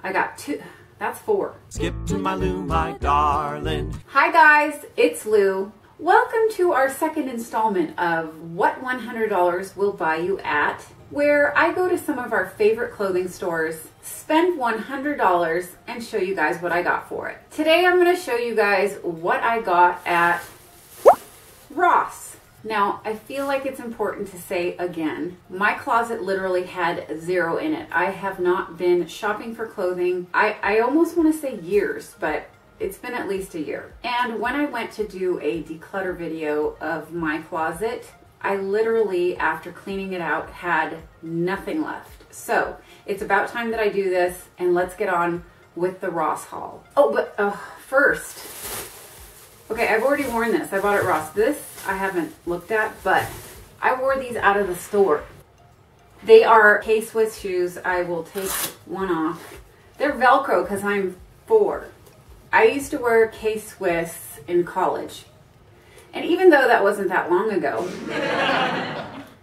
I got 2. That's 4. Skip to my Lou, my darling. Hi guys, it's Lou. Welcome to our second installment of What $100 Will Buy You At, where I go to some of our favorite clothing stores, spend $100, and show you guys what I got for it. Today I'm going to show you guys what I got at Ross. Now, I feel like it's important to say again, my closet literally had 0 in it. I have not been shopping for clothing. I almost want to say years, but it's been at least a year. And when I went to do a declutter video of my closet, I literally, after cleaning it out, had nothing left. So it's about time that I do this, and let's get on with the Ross haul. Oh, but first, okay, I've already worn this. I bought it at Ross. This I haven't looked at, but I wore these out of the store. They are K-Swiss shoes. I will take one off. They're Velcro because I'm 4. I used to wear K-Swiss in college. And even though that wasn't that long ago,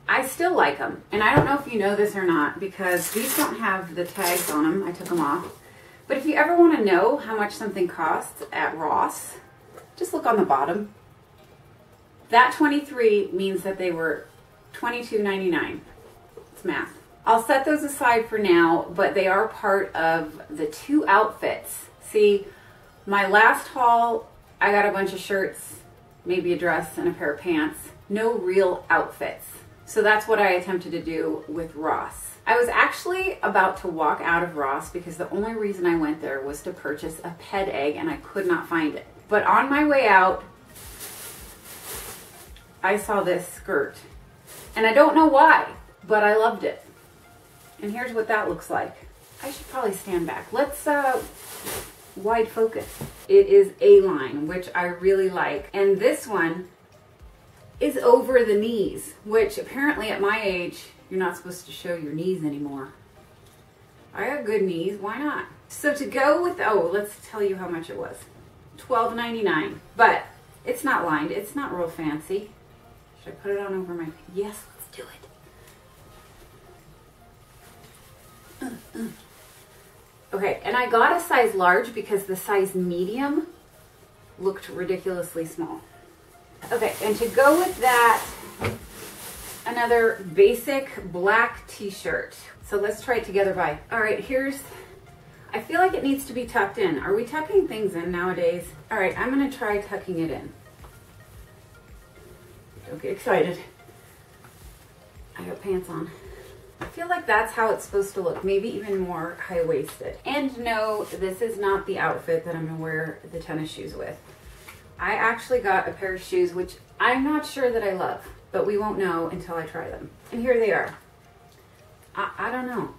I still like them. And I don't know if you know this or not, because these don't have the tags on them. I took them off. But if you ever want to know how much something costs at Ross, just look on the bottom. That 23 means that they were $22.99. It's math. I'll set those aside for now, but they are part of the 2 outfits. See, my last haul, I got a bunch of shirts, maybe a dress and a pair of pants. No real outfits. So that's what I attempted to do with Ross. I was actually about to walk out of Ross because the only reason I went there was to purchase a ped egg and I could not find it. But on my way out, I saw this skirt. And I don't know why, but I loved it. And here's what that looks like. I should probably stand back. Let's wide focus. It is A-line, which I really like. And this one is over the knees, which apparently at my age, you're not supposed to show your knees anymore. I got good knees, why not? So to go with, oh, let's tell you how much it was. $12.99, but it's not lined. It's not real fancy. Should I put it on over my, yes, let's do it. Okay, and I got a size large because the size medium looked ridiculously small. Okay, and to go with that, another basic black t-shirt. So let's try it together. Bye. All right, here's, I feel like it needs to be tucked in. Are we tucking things in nowadays? All right, I'm gonna try tucking it in. Don't get excited. I got pants on. I feel like that's how it's supposed to look, maybe even more high-waisted. And no, this is not the outfit that I'm gonna wear the tennis shoes with. I actually got a pair of shoes, which I'm not sure that I love, but we won't know until I try them. And here they are. I don't know.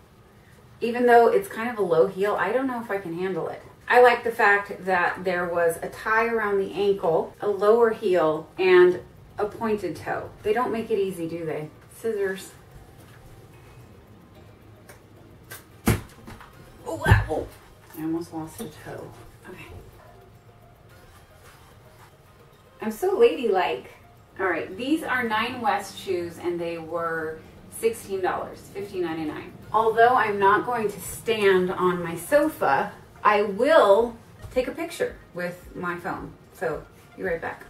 Even though it's kind of a low heel, I don't know if I can handle it. I like the fact that there was a tie around the ankle, a lower heel, and a pointed toe. They don't make it easy, do they? Scissors. Oh, ow. I almost lost a toe. Okay. I'm so ladylike. All right, these are 9 West shoes and they were $16, $15.99. Although I'm not going to stand on my sofa, I will take a picture with my phone. So, be right back.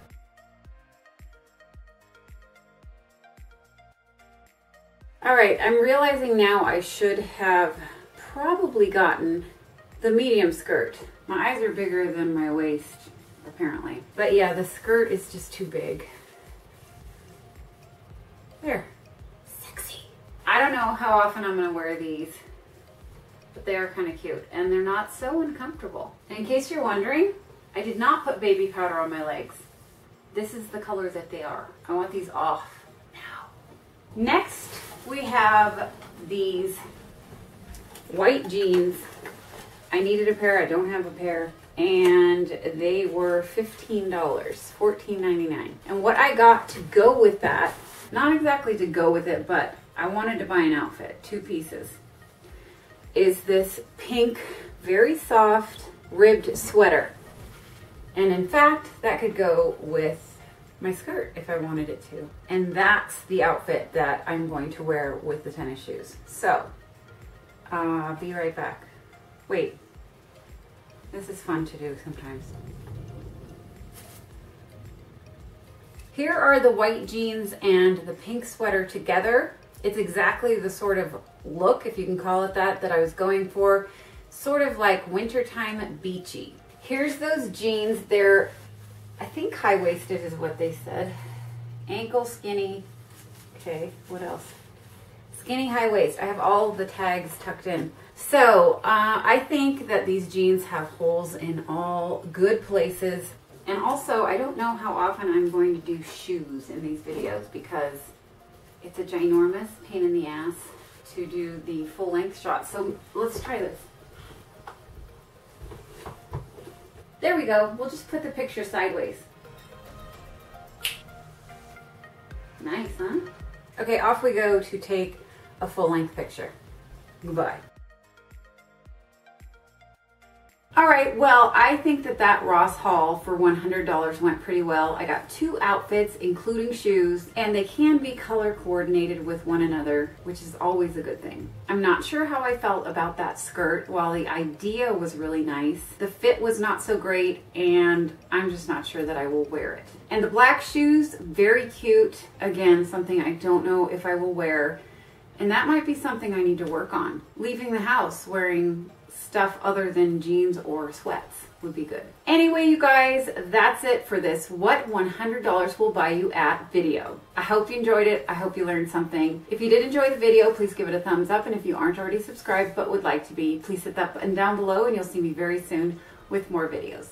All right, I'm realizing now I should have probably gotten the medium skirt. My eyes are bigger than my waist, apparently. But yeah, the skirt is just too big. There, sexy. I don't know how often I'm gonna wear these, but they are kind of cute and they're not so uncomfortable. And in case you're wondering, I did not put baby powder on my legs. This is the color that they are. I want these off now. Next, we have these white jeans. I needed a pair, I don't have a pair. And they were $15, $14.99. And what I got to go with that, not exactly to go with it, but I wanted to buy an outfit, 2 pieces, is this pink, very soft, ribbed sweater. And in fact, that could go with my skirt if I wanted it to. And that's the outfit that I'm going to wear with the tennis shoes. So, be right back. Wait, This is fun to do sometimes. Here are the white jeans and the pink sweater together. It's exactly the sort of look, if you can call it that I was going for. Sort of like wintertime beachy. Here's those jeans. They're, I think high-waisted is what they said. Ankle skinny. Okay, what else? Skinny high waist. I have all the tags tucked in. So I think that these jeans have holes in all good places. And also, I don't know how often I'm going to do shoes in these videos because it's a ginormous pain in the ass to do the full length shot. So let's try this. There we go. We'll just put the picture sideways. Nice, huh? Okay, off we go to take a full length picture. Goodbye. All right, well, I think that Ross haul for $100 went pretty well. I got 2 outfits, including shoes, and they can be color coordinated with one another, which is always a good thing. I'm not sure how I felt about that skirt. While the idea was really nice, the fit was not so great, and I'm just not sure that I will wear it. And the black shoes, very cute. Again, something I don't know if I will wear, and that might be something I need to work on. Leaving the house wearing stuff other than jeans or sweats would be good. Anyway, you guys, that's it for this What $100 Will Buy You At video. I hope you enjoyed it. I hope you learned something. If you did enjoy the video, please give it a thumbs up. And if you aren't already subscribed but would like to be, please hit that button down below and you'll see me very soon with more videos.